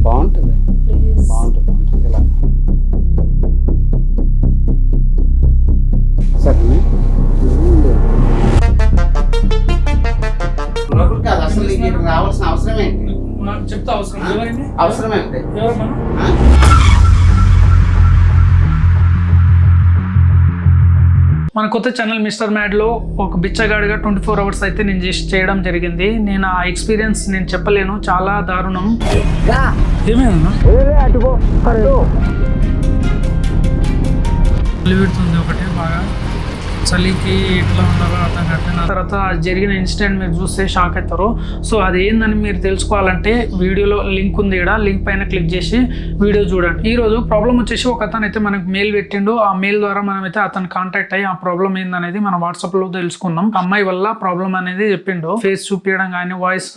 బాగుంటుంది ఇలా సరే కాదు అసలు నీకు రావాల్సిన అవసరం ఏంటి? చెప్తా అవసరం ఏంటి? మన కొత్త ఛానల్ మిస్టర్ మ్యాడ్లో ఒక బిచ్చగాడిగా 24 అవర్స్ అయితే నేను చేయడం జరిగింది. నేను ఆ ఎక్స్పీరియన్స్ నేను చెప్పలేను, చాలా దారుణం. ఏమైంది పెడుతుంది ఒకటే బాగా చలికి ఎట్లా ఉండాలో అర్థం కావట్లేదు. తర్వాత జరిగిన ఇన్సిడెంట్ మీరు చూస్తే షాక్ అవుతారు. సో అది ఏందని మీరు తెలుసుకోవాలంటే వీడియోలో లింక్ ఉంది, ఇక్కడ లింక్ పైన క్లిక్ చేసి వీడియో చూడండి. ఈరోజు ప్రాబ్లం వచ్చేసి ఒక అతను అయితే మనకు మెయిల్ పెట్టిండు. ఆ మెయిల్ ద్వారా మనం అయితే అతను కాంటాక్ట్ అయ్యి ఆ ప్రాబ్లం ఏందనేది మన వాట్సాప్లో తెలుసుకున్నాం. అమ్మాయి వల్ల ప్రాబ్లం అనేది చెప్పిండు, ఫేస్ చూపించడం కానీ వాయిస్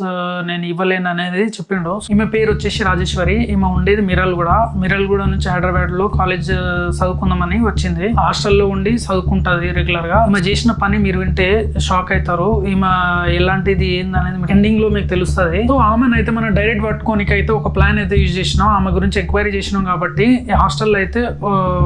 నేను ఇవ్వలేను అనేది చెప్పిండు. ఈమె పేరు వచ్చేసి రాజేశ్వరి. ఈమె ఉండేది మిరల్గూడ నుంచి హైదరాబాద్లో కాలేజ్ చదువుకుందామని వచ్చింది. హాస్టల్లో ఉండి చదువుకుంటుంది రెగ్యులర్ గా. ఈమె చేసిన పని మీరు వింటే షాక్ అవుతారు. ఈమె ఎలాంటిది ఏందనేది ఎండింగ్ లో మీకు తెలుస్తుంది. సో ఆమెను అయితే మనం డైరెక్ట్ పట్టుకోనికి అయితే ఒక ప్లాన్ అయితే యూజ్ చేసినాం. ఆమె గురించి ఎంక్వైరీ చేసినాం కాబట్టి హాస్టల్లో అయితే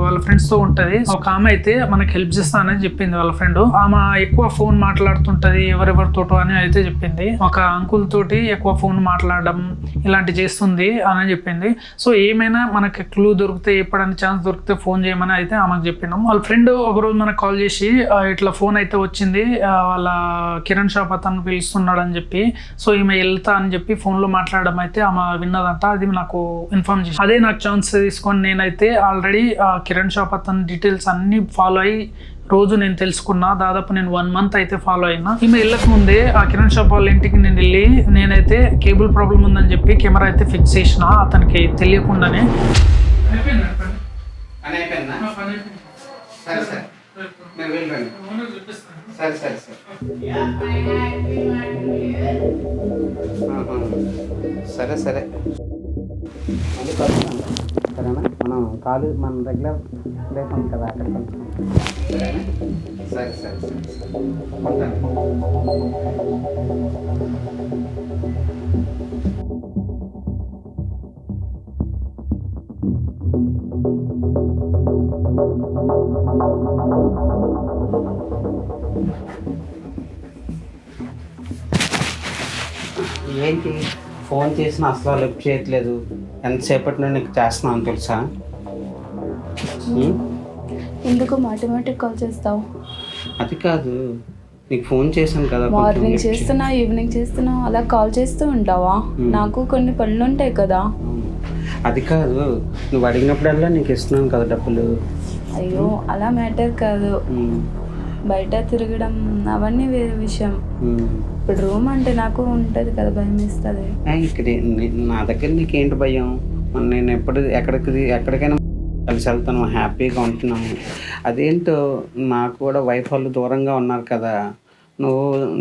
వాళ్ళ ఫ్రెండ్స్ తో ఉంటది. ఒక ఆమె అయితే మనకి హెల్ప్ చేస్తా అనేది చెప్పింది వాళ్ళ ఫ్రెండ్. ఆమె ఎక్కువ ఫోన్ మాట్లాడుతుంటది ఎవరెవరితోటో అని అయితే చెప్పింది. ఒక అంకుల్ తోటి ఎక్కువ ఫోన్ మాట్లాడడం ఇలాంటి చేస్తుంది అని చెప్పింది. సో ఏమైనా మనకి క్లూ దొరికితే ఎప్పుడైనా ఛాన్స్ దొరికితే ఫోన్ చేయమని అయితే ఆమెకు చెప్పినాం. వాళ్ళ ఫ్రెండ్ ఒకరోజు మనకు కాల్ చేసి ఇట్లా ఫోన్ అయితే వచ్చింది, వాళ్ళ కిరణ్ షాప్ అతను పిలుస్తున్నాడు అని చెప్పి. సో ఈమె వెళ్తా అని చెప్పి ఫోన్ లో మాట్లాడడం అయితే ఆమె విన్నదంట. అది నాకు ఇన్ఫార్మ్ చేసి అదే నాకు ఛాన్స్ తీసుకొని నేనైతే ఆల్రెడీ కిరణ్ షాప్ అతని డీటెయిల్స్ అన్ని ఫాలో అయ్యి రోజు నేను తెలుసుకున్నా. దాదాపు నేను 1 మంత్ అయితే ఫాలో అయినా. ఈమె వెళ్ళక ముందే ఆ కిరణ్ షాప్ వాళ్ళ ఇంటికి నేను వెళ్ళి నేనైతే కేబుల్ ప్రాబ్లం ఉందని చెప్పి కెమెరా అయితే ఫిక్స్ చేసిన అతనికి తెలియకుండానే. సరే సరే సరేనా, మనం కాలు మన రెగ్యులర్ లేకుండా కదా అక్కడ సరేనా. సరే సరే ఏంటి ఫోన్ చేసిన అసలు లిఫ్ట్ చేయట్లేదు? ఎంతసేపటి నుండి నీకు చేస్తున్నాను తెలుసా? ఎందుకు మాటిమాటికి కాల్ చేస్తావు? అది కాదు, నీకు ఫోన్ చేశాను కదా, మార్నింగ్ చేస్తున్నా ఈవినింగ్ చేస్తున్నా అలా కాల్ చేస్తూ ఉంటావా? నాకు కొన్ని పనులు ఉంటాయి కదా. అది కాదు, నువ్వు అడిగినప్పుడల్లా నీకు ఇస్తున్నాను కదా డబ్బులు. అయ్యో అలా మ్యాటర్ కాదు, బయట తిరగడం అవన్నీ వేరే విషయం. ఇప్పుడు రూమ్ అంటే నాకు ఉంటుంది కదా, భయం వేస్తుంది. ఇక్కడ నా దగ్గర నీకేంటి భయం? నేను ఎక్కడికైనా కలిసి వెళ్తాను, హ్యాపీగా ఉంటున్నాము. అదేంటో నాకు కూడా వైఫ్ వాళ్ళు దూరంగా ఉన్నారు కదా,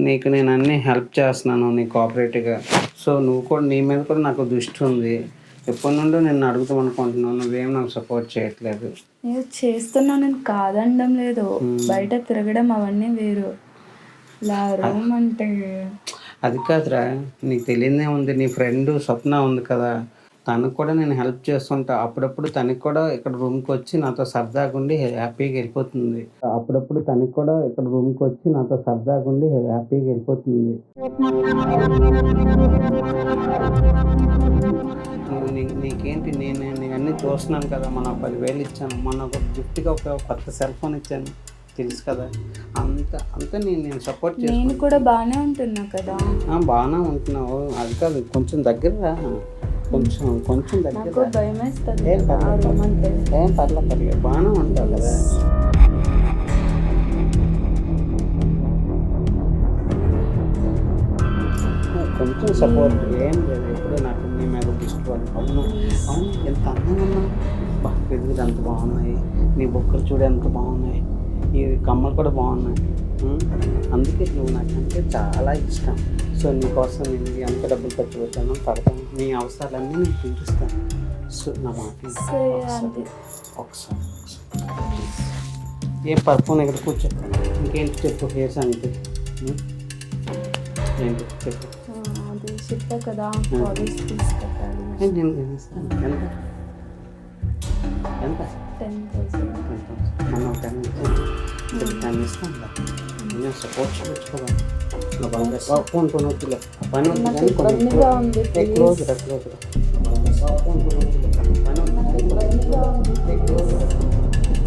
నీకు నేను అన్నీ హెల్ప్ చేస్తున్నాను నీ కోఆపరేటివ్గా. సో నువ్వు కూడా నీ మీద కూడా నాకు దృష్టి ఉంది. ఎప్పటి నుండో నేను అడుగుతాం అనుకుంటున్నాను, నువ్వేం నాకు సపోర్ట్ చేయట్లేదు. నేను చేస్తున్నా, నేను కాదనడం లేదు. బయట తిరగడం అవన్నీ వేరు, ఇలా రూమ్ అంటే. అది కాదురా, నీకు తెలియదే ఉంది, నీ ఫ్రెండ్ స్వప్న ఉంది కదా, తనకు కూడా నేను హెల్ప్ చేస్తుంటా. అప్పుడప్పుడు తనకి కూడా ఇక్కడ రూమ్కి వచ్చి నాతో సరదాగా ఉండి హ్యాపీగా వెళ్ళిపోతుంది. నీకేంటి, నేను అన్నీ చూస్తున్నాను కదా. మన 10,000 ఇచ్చాను, మొన్న ఒక గిఫ్ట్గా ఒక కొత్త సెల్ ఫోన్ ఇచ్చాను, తెలుసు కదా. అంతా నేను సపోర్ట్ చేస్తాను. నేను కూడా బాగానే ఉంటున్నా కదా. బాగానే ఉంటున్నావు, అది కాదు, కొంచెం దగ్గర కొంచెం దగ్గర. భయం వేస్తుంది. ఏం పర్లేదు, బాగానే ఉంటావు కదా. కొంచెం సపోర్ట్ ఏం లేదు, ఎప్పుడూ నాకు నీ మీద ఇష్టపడి. అవును ఎంత అందంగా ఉన్నావు, పెరుగులు ఎంత బాగున్నాయి, నీ బొక్కలు చూడు ఎంత బాగున్నాయి, ఈ కమ్మలు కూడా బాగున్నాయి. అందుకే నువ్వు నాకంటే చాలా ఇష్టం. సో నీకోసం నేను ఎంత డబ్బులు ఖర్చు పెట్టానో పడతాను, నీ అవసరాలన్నీ నేను తీరుస్తాను. సో నా మాట ఒకసారి ఏ పర్ఫ్యూమ్ ఇక్కడ కూర్చో. ఇంకేంటి చెప్పు, హెయిర్ సంగతి ఏంటి చెప్పు. చెప్పా కదా కాలేజ్ ఫీజు కట్టాలి. నేను ఇస్తాను. ఎంత 10,000. మనం 10 ఇస్తాను. నేను సపోర్ట్ చేయొచ్చు కదా. ఫోన్ వద్దులే, పని వద్దు కానీ ఇబ్బందిగా ఉంది, క్లోజ్ రా.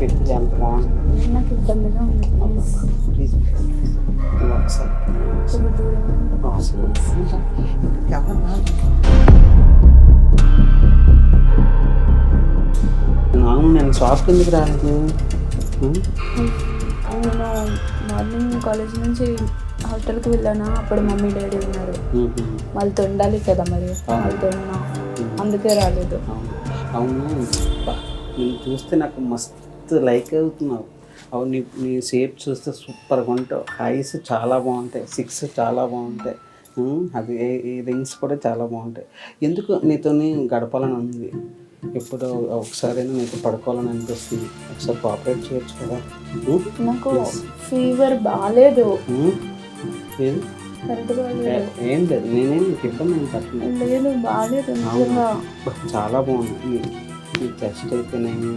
పెట్టి ఎంత బాగుంది. నాకు ఇబ్బందిగా ఉంది, ప్లీజ్. ప్లీజ్ ఒకసారి నేను షాప్కి ఎందుకు రాలేదు? నేను మార్నింగ్ కాలేజ్ నుంచి హాస్టల్కి వెళ్ళానా, అప్పుడు మమ్మీ డాడీ ఉన్నారు, వాళ్ళతో ఉండాలి కదా, మరి వాళ్ళతో ఉన్నా, అందుకే రాలేదు. అవును, నేను చూస్తే నాకు మస్తు లైక్ అవుతున్నావు. అవును, నీ షేప్ చూస్తే సూపర్గా ఉంటావు. ఐస్ చాలా బాగుంటాయి, 6 చాలా బాగుంటాయి. అది ఈ రింగ్స్ కూడా చాలా బాగుంటాయి. ఎందుకు నీతో గడపాలని ఉంది, ఎప్పుడు ఒకసారైనా నీతో పడుకోవాలని అనిపిస్తుంది. ఒకసారి కోఆపరేట్ చేయొచ్చు కదా. నాకు ఫీవర్ బాగాలేదు, ఏం లేదు, నేనేం నీకు ఇబ్బంది ఏం పట్టలేదు. లేదు బాగాలేదు, చాలా బాగుంది. నీ చెస్ట్ అయితేనేమి,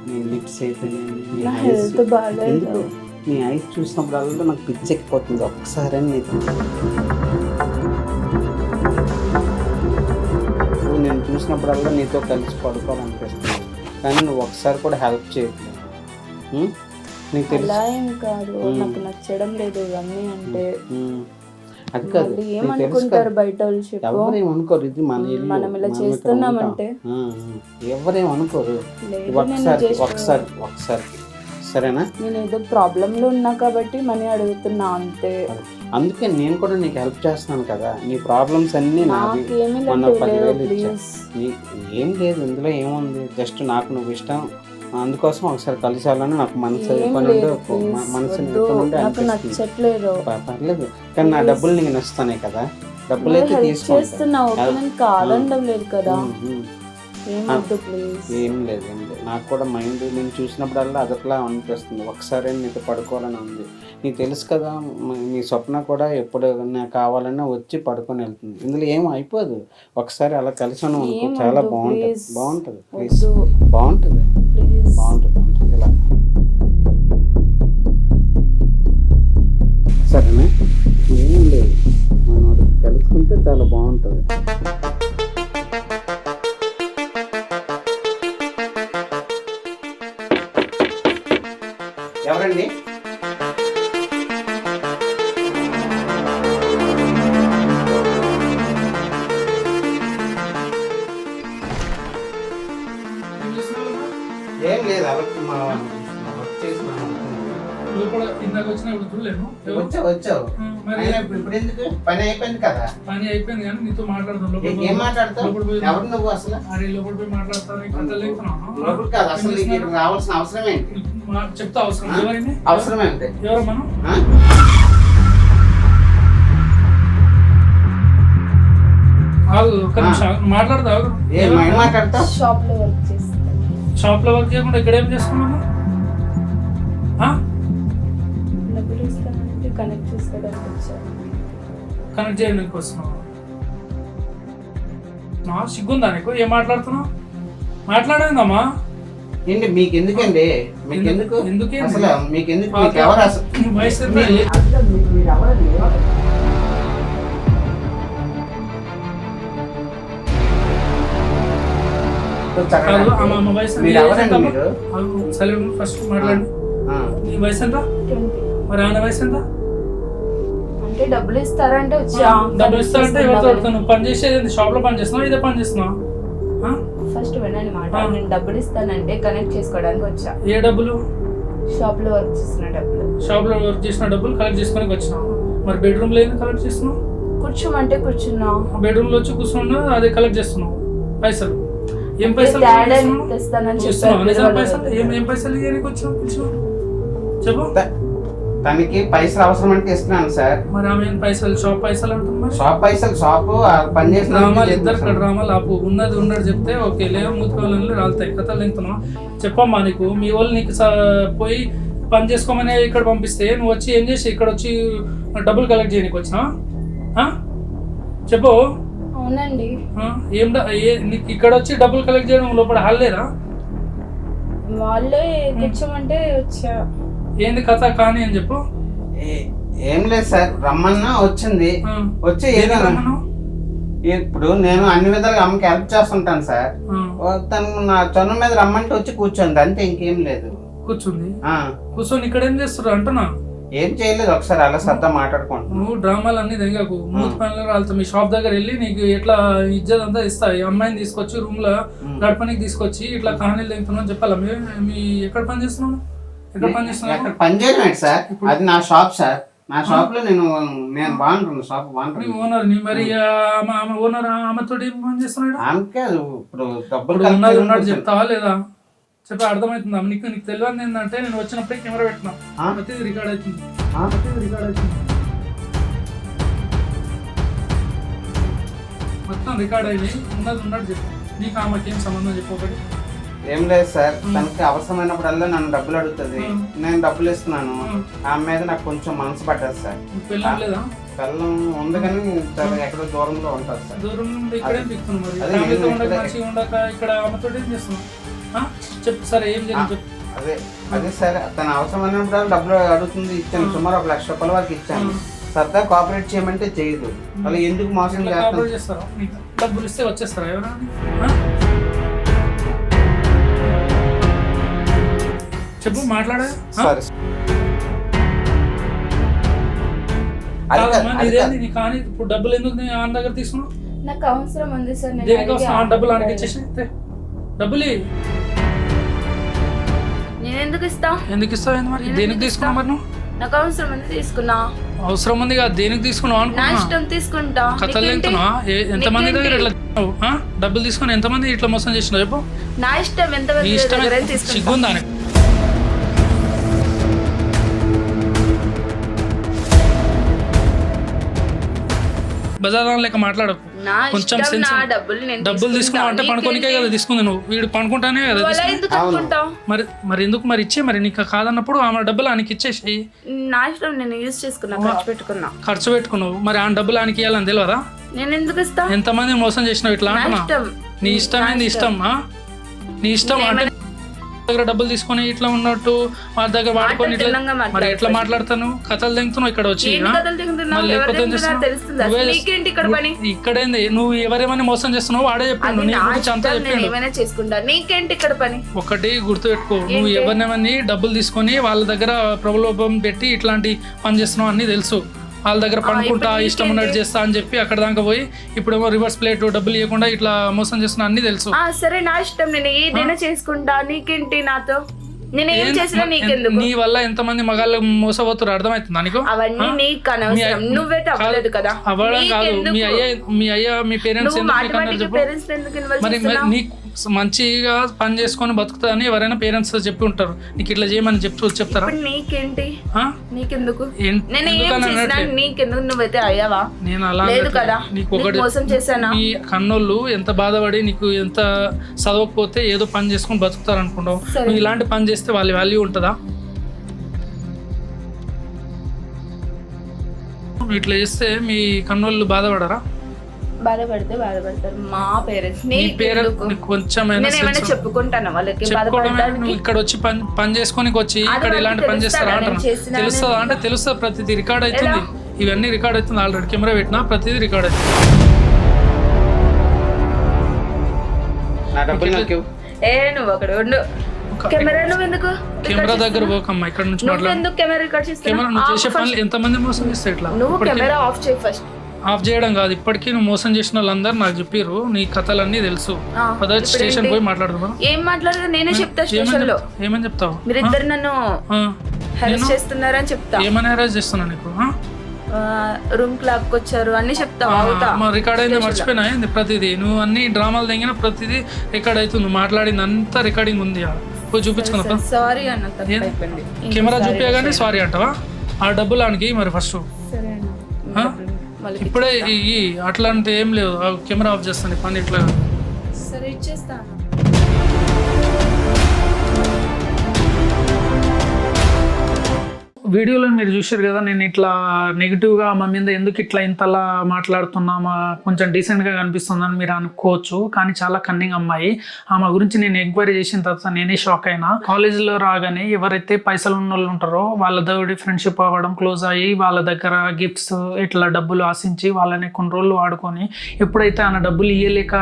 నీ లిప్స్ అయితేనేమి, హెల్త్ బాగాలేదు. నీ ఐస్ చూసినప్పుడల్లా నాకు పిచ్చెక్కిపోతుంది. ఒక్కసారి నీకు నేను చూసినప్పుడల్లా నీతో కలిసి పడుకోవాలనిపిస్తుంది, కానీ నువ్వు ఒకసారి కూడా హెల్ప్ చేయట్లేదు. నీకు అలా ఏం కాదు, నాకు నచ్చడం లేదు ఇవన్నీ. అంటే అది కాదు, ఏమనుకుంటారు బయట వాళ్ళు, ఎవరేమనుకోరు. ఇది మన ఇల్లు, మనం ఇలా చేస్తున్నామంటే ఎవరేమనుకోరు. ఒకసారి సరేనా? నేను ఏదో ప్రాబ్లంలో ఉన్నా కాబట్టి మనీ అడుగుతున్నా అంతే. అందుకే నేను కూడా నీకు హెల్ప్ చేస్తున్నాను కదా. నీ ప్రాబ్లమ్స్ అన్నీ మన 10,000 ఇచ్చా. ఏం లేదు ఇందులో, ఏముంది, జస్ట్ నాకు నువ్వు ఇష్టం, అందుకోసం ఒకసారి కలిసాలని నాకు మనసు నచ్చట్లేదు. పర్లేదు, కానీ నా డబ్బులు నీకు నచ్చుతానే కదా. డబ్బులు అయితే తీసుకుంటున్నావు, కాదండం లేదు కదా. ఏం లేదు, నాకు కూడా మైండ్ నేను చూసినప్పుడల్లా అదట్లా అనిపిస్తుంది. ఒకసారి నీతో పడుకోవాలని ఉంది. నీకు తెలుసు కదా, మీ స్వప్న కూడా ఎప్పుడు నాకు కావాలన్నా వచ్చి పడుకొని వెళ్తుంది. ఇందులో ఏం అయిపోదు. ఒకసారి అలా కలిసాను అనుకో, చాలా బాగుంటుంది. ప్లీజ్, బాగుంటుంది ఇలా. సరేనా? ఏం లేదు, మనం కలుసుకుంటే చాలా బాగుంటుంది. ఎవరండి? ఏం లేదు, వచ్చావు. ఇప్పుడు ఎందుకు? పని అయిపోయింది కదా. పని అయిపోయింది కానీ నీతో మాట్లాడదాం. ఏం మాట్లాడతావు? ఎవరు నువ్వు అసలు? లోపల పోయి మాట్లాడతాను. లోపల కాదు, అసలు నీకు రావాల్సిన అవసరం ఏంటి? చెప్తా అవసరం ఎవరైనా అవసరం ఏంటి? ఎవరు మనం మాట్లాడతావు? షాప్ లో వర్క్ చేస్తాను. షాప్ లో వర్క్ చేయకుండా ఇక్కడ ఏం చేసుకున్నాను? డబ్బులు ఇస్తానంటే కనెక్ట్ చేసుకోవడానికి వచ్చాను. కనెక్ట్ చేయడానికి వస్తున్నావు? సిగ్గుందా నీకు? ఏం మాట్లాడుతున్నావు? మాట్లాడేందమ్మా? ఏంటి మీకు ఎందుకండి? మీకు ఎందుకు? అసలు మీకు ఎందుకు? మీకు ఎవరు అసలు? ఫస్ట్ మాట్లాడు. నీ వయసు ఎంత? మరి ఆయన వయసు ఎంత? అంటే డబ్బులు ఇస్తారంటే వచ్చా. డబ్బులు ఇస్తారంటే ఎవరితో నువ్వు పని చేసేది? షాప్ లో పని చేస్తున్నావు, ఇదే పని చేస్తున్నావు? ఫస్ట్ వినండి మాట. నేను డబ్బులు ఇస్తానంటే కనెక్ట్ చేసుకోవడానికి వచ్చా. ఏ డబ్బులు? షాప్ లో వర్క్ చేసిన డబ్బులు. షాప్ లో వర్క్ చేసిన డబ్బులు కలెక్ట్ చేసుకోవడానికి వచ్చినావు. మరి బెడ్రూమ్ లో ఏంది కలెక్ట్ చేస్తున్నావు? కూర్చోమంటే కూర్చున్నా. బెడ్రూమ్ లో వచ్చి కూర్చున్నా, అదే కలెక్ట్ చేస్తున్నావు. పైసలు ఏం పైసలు? తెస్తానని ఏం పైసలు ఇవ్వడానికి వచ్చావు? చెప్పు. తనకి పైసలు అవసరం అంటే ఇస్తున్నాను సార్. మరి ఆమె పైసలు? షాప్ పైసలు అంటున్నా. షాప్ పైసలు, షాప్ పని చేసిన డ్రామాలు, ఇద్దరు డ్రామాలు ఆపు. ఉన్నది ఉన్నట్టు చెప్తే ఓకే, లేవు మూతుకోవాలని రాలుతాయి కథలు. ఎంతున్నావు చెప్పమ్మా. నీకు మీ వాళ్ళు నీకు పోయి పని చేసుకోమని ఇక్కడ పంపిస్తే నువ్వు వచ్చి ఏం చేసి ఇక్కడ వచ్చి డబ్బులు కలెక్ట్ చేయడానికి వచ్చినా? చెప్పు. అవునండి. నీకు ఇక్కడ వచ్చి డబ్బులు కలెక్ట్ చేయడం లోపల హాల్ లేదా? వాళ్ళే తెచ్చమంటే వచ్చా. ఏంది కథ కానీ అని చెప్పు. ఏం లేదు సార్, రమ్మన్నా వచ్చింది. వచ్చి ఏదన్నా ఇప్పుడు నేను అన్ని విధాలుగా అమ్మకి హెల్ప్ చేస్తుంటాను సార్. తను నా చొన్న మీద రమ్మంటే వచ్చి కూర్చోండి అంతే, ఇంకేం లేదు. కూర్చుంది. కూర్చొని ఇక్కడ ఏం చేస్తారు అంటున్నా? ఏం చేయలేదు, ఒకసారి అలా సరదా మాట్లాడుకుంటాను. నువ్వు డ్రామాలు అన్ని దగ్గరకు మూతి పనులు వాళ్ళతో మీ షాప్ దగ్గర వెళ్ళి నీకు ఎట్లా ఇజ్జత్ అంతా ఇస్తా. ఈ అమ్మాయిని తీసుకొచ్చి రూమ్ లో గడపనికి తీసుకొచ్చి ఇట్లా కహానీలు దిగుతున్నావు చెప్పాలా? మీ ఎక్కడ పని చేస్తున్నావు? ఎక్కడ పని చేస్తున్నావు? ఎక్కడ పని చేయలేదు సార్, అది నా షాప్ సార్. నా షాప్ లో నేను బాగుంటుంది, షాప్ బాగుంటుంది. ఓనర్ ని మరి ఓనర్ ఆమెతో ఏం పని చేస్తున్నాడు? ఆమెకే ఇప్పుడు డబ్బులు ఉన్నాడు చెప్తావా లేదా? చెప్పి అర్థమవుతుందా నీకు? నీకు తెలియదు ఏంటంటే నేను వచ్చినప్పుడే కెమెరా పెట్టినా, ప్రతిదీ రికార్డ్ అవుతుంది. మొత్తం రికార్డ్ అయ్యి ఉన్నది ఉన్నట్టు చెప్పు. నీకు ఆమెకి ఏం సంబంధం చెప్పు ఒకటి. ఏం లేదు సార్, తనకి అవసరమైనప్పుడల్లా నన్ను డబ్బులు అడుగుతుంది, నేను డబ్బులు ఇస్తున్నాను. ఆమె మీద నాకు కొంచెం మనసు పడ్డది సార్. పిల్లం లేదా? పిల్లం ఉంది కానీ ఎక్కడో దూరంలో ఉంటుంది సార్. దూరం ఇక్కడే దిక్కున్నాం మరి. ఫ్యామిలీతో ఉండక మంచిగా ఉండక ఇక్కడ ఆమెతో ఏం చేస్తున్నాం చెప్పు సార్. ఏం జరిగింది చెప్పు. అదే సార్, తన అవసరమైనప్పుడు డబ్బులు అడుగుతుంది, ఇచ్చాను. సుమారు 1 లక్ష రూపాయల వరకు ఇచ్చాను. సరదా కోఆపరేట్ చేయమంటే చేయదు. వాళ్ళు ఎందుకు మోసం చేస్తారు? డబ్బులు ఇస్తే వచ్చేస్తారా ఎవరైనా? చెప్పు, మాట్లాడే. కానీ ఇప్పుడు డబ్బులు ఎందుకు ఆన్ దగ్గర తీసుకున్నావు? నాకు అవసరం ఉంది సార్. డబ్బులు ఆనకి ఇచ్చేసి డబ్బులు నేను ఎందుకు ఇస్తా? ఎందుకు ఇస్తావు? మరి దేనికి తీసుకున్నావు? మరి నువ్వు నాకు అవసరం ఉంది తీసుకున్నా. అవసరం ఉంది కదా, దేనికి తీసుకున్నావు? నా ఇష్టం తీసుకుంటా. కథలు తింటున్నావా? ఎంతమంది దగ్గర ఇట్లా డబ్బులు తీసుకుని ఎంతమంది ఇట్లా మోసం చేసినావు చెప్పు. నా ఇష్టం. ఎంత సిగ్గుందా? బజార్ లెక్క మాట్లాడకు. కొంచెం డబ్బులు తీసుకున్నావు అంటే పనుకోనికే కదా తీసుకుంది. నువ్వు వీడు పనుకుంటానే కదా. మరి ఎందుకు మరి ఇచ్చే? మరి నీకు కాదన్నప్పుడు ఆమె డబ్బులు ఆయనకి ఇచ్చేసి. నా ఇష్టం, నేను యూజ్ చేసుకున్నా, ఖర్చు పెట్టుకున్నావు. మరి ఆ డబ్బులు ఆయనకి ఇవ్వాలని తెలియదా? నేను ఎందుకు ఇస్తా? ఎంతమంది మోసం చేసినావు ఇట్లా అంటున్నా? నీ ఇష్టం ఏంది? ఇష్టమా? నీ ఇష్టం అంటే దగ్గర డబ్బులు తీసుకొని ఇట్లా ఉన్నట్టు వాళ్ళ దగ్గర వాడుకొని ఇట్లా మరి ఎట్లా మాట్లాడతాను? కథలు దిగుతున్నావు ఇక్కడ వచ్చి. ఇక్కడేంది? నువ్వు ఎవరేమైనా మోసం చేస్తున్నావు వాడే చెప్పాను. నీ గురించి అంతా చెప్పిండు. ఒకటి గుర్తు పెట్టుకో, నువ్వు ఎవరినేమని డబ్బులు తీసుకొని వాళ్ళ దగ్గర ప్రలోభం పెట్టి ఇట్లాంటి పని చేస్తున్నావు అన్ని తెలుసు. వాళ్ళ దగ్గర పనుకుంటా ఇష్టం ఉన్నట్టు చేస్తా అని చెప్పి అక్కడ దాకా పోయి ఇప్పుడేమో రివర్స్ ప్లేట్ డబ్బులు ఇవ్వకుండా ఇట్లా మోసం చేస్తున్నా అన్ని తెలుసు. సరే, నా ఇష్టం, నేను ఏదైనా చేసుకుంటా. నీకేంటి నాతో? నేను ఏం చేసినా నీకెందుకు? నీ వల్ల ఎంతమంది మగాళ్ళు మోసపోతారు అర్థమవుతుందా నీకు? అవన్నీ నీకు అనవసరం. నువ్వే తప్పలేదు కదా. అవ్వడం కాదు, మీ అయ్యా మీ పేరెంట్స్ మరి నీకు మంచిగా పని చేసుకొని బతుకుతుందని ఎవరైనా పేరెంట్స్ చెప్పి ఉంటారు. నీకు ఇట్లా చేయమని చెప్తారా? నీకేంటి? నీకెందుకు? నీకెందుకు? నువ్వైతే అయ్యావా? నేను అలా నీకు ఒకటి మోసం చేశానా? నీ కన్నోళ్ళు ఎంత బాధపడి నీకు ఎంత చదవకపోతే ఏదో పని చేసుకొని బతుకుతారు అనుకుంటావు. నువ్వు ఇలాంటి పని చేస్తే వాళ్ళ వాల్యూ ఉంటుందా? ఇట్లా చేస్తే మీ కన్నోళ్ళు బాధపడరా? బాధపడితే బాధపడతారు మా పేరెంట్స్. కొంచెమైనా చెప్పుకుంటాను వాళ్ళకి. నువ్వు ఇక్కడ వచ్చి పని చేసుకొని వచ్చి ఇక్కడ ఇలాంటి పని చేస్తారా అంటారు. తెలుస్తుందా అంటే తెలుస్తుంది. ప్రతిదీ రికార్డ్ అవుతుంది. ఇవన్నీ రికార్డ్ అవుతుంది. ఆల్రెడీ కెమెరా పెట్టినా ప్రతిదీ రికార్డ్ అవుతుంది. నువ్వు అక్కడ ఉండు. కెమెరా నువ్వు ఎందుకు? కెమెరా దగ్గర పోకమ్మా, ఇక్కడ నుంచి మాట్లాడు. కెమెరా నువ్వు చేసే పనులు ఎంతమంది మోసం చేస్తే ఇట్లా? నువ్వు కెమెరా ఆఫ్ చేయి ఫస్ట్. ఆఫ్ చేయడం కాదు, ఇప్పటికీ నువ్వు మోసం చేసిన వాళ్ళందరూ నాకు చెప్పారు. నీ కథలన్నీ తెలుసు. పదవి స్టేషన్ పోయి మాట్లాడదాం. ఏం మాట్లాడదు? నేనే చెప్తా స్టేషన్ లో. ఏమని చెప్తావు? మీరిద్దరు నన్ను హెరాస్ చేస్తున్నారని చెప్తా. ఏమని హెరాస్ చేస్తున్నా నీకు? రూమ్ కి లాక్కొచ్చారు అన్ని చెప్తా. రికార్డ్ అయింది మర్చిపోయినా ఏంది? ప్రతిదీ నువ్వు అన్ని డ్రామాలు తెగిన ప్రతిదీ రికార్డ్ అవుతుంది. మాట్లాడింది అంతా రికార్డింగ్ ఉంది. పోయి చూపించుకున్నా. సారీ అన్న, కెమెరా చూపించగానే సారీ అంటావా? ఆ డబ్బులు ఆనికి మరి ఫస్ట్ ఇప్పుడే అట్లాంటి ఏం లేదు. కెమెరా ఆఫ్ చేస్తాను పని ఇట్లా. సరే ఇచ్చేస్తాను. వీడియోలో మీరు చూశారు కదా, నేను ఇట్లా నెగిటివ్గా ఆమె మీద ఎందుకు ఇట్లా ఇంతలా మాట్లాడుతున్నామా, కొంచెం డీసెంట్గా కనిపిస్తుందని మీరు అనుకోవచ్చు, కానీ చాలా కన్నింగ్ అమ్మాయి. ఆమె గురించి నేను ఎంక్వైరీ చేసిన తర్వాత నేనే షాక్ అయినా. కాలేజీలో రాగానే ఎవరైతే పైసలు ఉన్న వాళ్ళు ఉంటారో వాళ్ళతో ఫ్రెండ్షిప్ అవ్వడం, క్లోజ్ అయ్యి వాళ్ళ దగ్గర గిఫ్ట్స్ ఇట్లా డబ్బులు ఆశించి వాళ్ళని కొన్ని రోజులు వాడుకొని ఎప్పుడైతే ఆమె డబ్బులు ఇయ్యలేక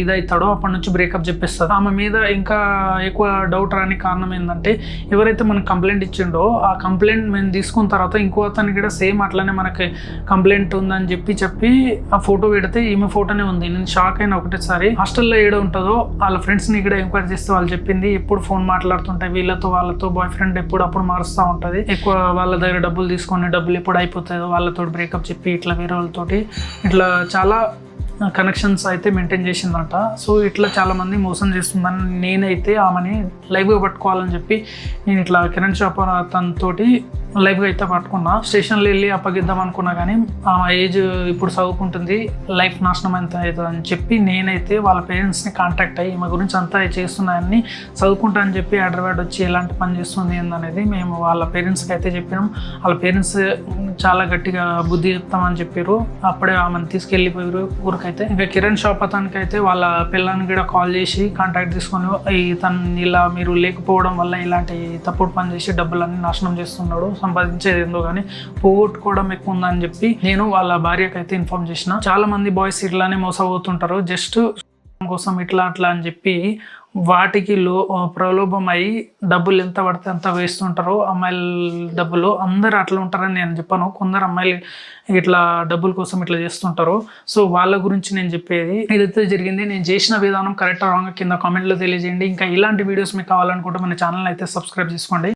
ఇదవుతాడో అప్పటి నుంచి బ్రేకప్ చెప్పేస్తుంది. ఆమె మీద ఇంకా ఎక్కువ డౌట్ రాని కారణం ఏంటంటే, ఎవరైతే మనకు కంప్లైంట్ ఇచ్చిండో ఆ కంప్లైంట్ మేము తీసుకున్న తర్వాత ఇంకో అతనికి కూడా సేమ్ అట్లనే మనకి కంప్లైంట్ ఉందని చెప్పి ఆ ఫోటో పెడితే ఈమె ఫోటోనే ఉంది. నేను షాక్ అయిన ఒకటేసారి. హాస్టల్లో ఏడ ఉంటుందో వాళ్ళ ఫ్రెండ్స్ని ఇక్కడ ఎంక్వైరీ చేస్తే వాళ్ళు చెప్పింది ఎప్పుడు ఫోన్ మాట్లాడుతుంటాయి వాళ్ళతో బాయ్ ఫ్రెండ్ ఎప్పుడు అప్పుడు మారుస్తూ ఉంటుంది, ఎక్కువ వాళ్ళ దగ్గర డబ్బులు తీసుకొని డబ్బులు ఎప్పుడు అయిపోతాయో వాళ్ళతో బ్రేకప్ చెప్పి ఇట్లా వేరే వాళ్ళతోటి ఇట్లా చాలా కనెక్షన్స్ అయితే మెయింటైన్ చేసిందంట. సో ఇట్లా చాలామంది మోసం చేస్తుందని నేనైతే ఆమెని లైవ్గా పట్టుకోవాలని చెప్పి నేను ఇట్లా కిరణ్ షాప్ తనతోటి లైవ్గా అయితే పట్టుకున్నా. స్టేషన్లో వెళ్ళి అప్పగిద్దాం అనుకున్నా, కానీ ఆమె ఏజ్ ఇప్పుడు చదువుకుంటుంది, లైఫ్ నాశనం ఎంత అవుతుంది అని చెప్పి నేనైతే వాళ్ళ పేరెంట్స్ని కాంటాక్ట్ అయ్యి ఈమె గురించి అంతా చేస్తున్నాయని, చదువుకుంటా అని చెప్పి హైదరాబాద్ వచ్చి ఎలాంటి పని చేస్తుంది ఏందనేది మేము వాళ్ళ పేరెంట్స్కి అయితే చెప్పినాం. వాళ్ళ పేరెంట్స్ చాలా గట్టిగా బుద్ధి చెప్తామని చెప్పారు. అప్పుడే ఆమెను తీసుకెళ్ళిపోయారు ఊరికైతే. ఇంకా కిరణ్ షాప్ అతనికి అయితే వాళ్ళ పిల్లని కూడా కాల్ చేసి కాంటాక్ట్ తీసుకొని తను ఇలా మీరు లేకపోవడం వల్ల ఇలాంటి తప్పుడు పని చేసి డబ్బులన్నీ నాశనం చేస్తున్నాడు, సంపాదించేది ఏందో కానీ పోగొట్టుకోవడం ఎక్కువ ఉందని చెప్పి నేను వాళ్ళ భార్యకి అయితే ఇన్ఫార్మ్ చేసిన. చాలా మంది బాయ్స్ ఇట్లానే మోసపోతుంటారు, జస్ట్ కోసం ఇట్లా అట్లా అని చెప్పి వాటికి ప్రలోభం అయ్యి డబ్బులు ఎంత పడితే అంత వేస్తుంటారు. అమ్మాయిల డబ్బులు అందరు అట్లా ఉంటారని నేను చెప్పాను, కొందరు అమ్మాయిలు ఇట్లా డబ్బుల కోసం ఇట్లా చేస్తుంటారు. సో వాళ్ళ గురించి నేను చెప్పేది ఏదైతే జరిగింది. నేను చేసిన విధానం కరెక్ట్ రాంగ్ కింద కామెంట్లో తెలియజేయండి. ఇంకా ఇలాంటి వీడియోస్ మీకు కావాలనుకుంటే మన ఛానల్ అయితే సబ్స్క్రైబ్ చేసుకోండి.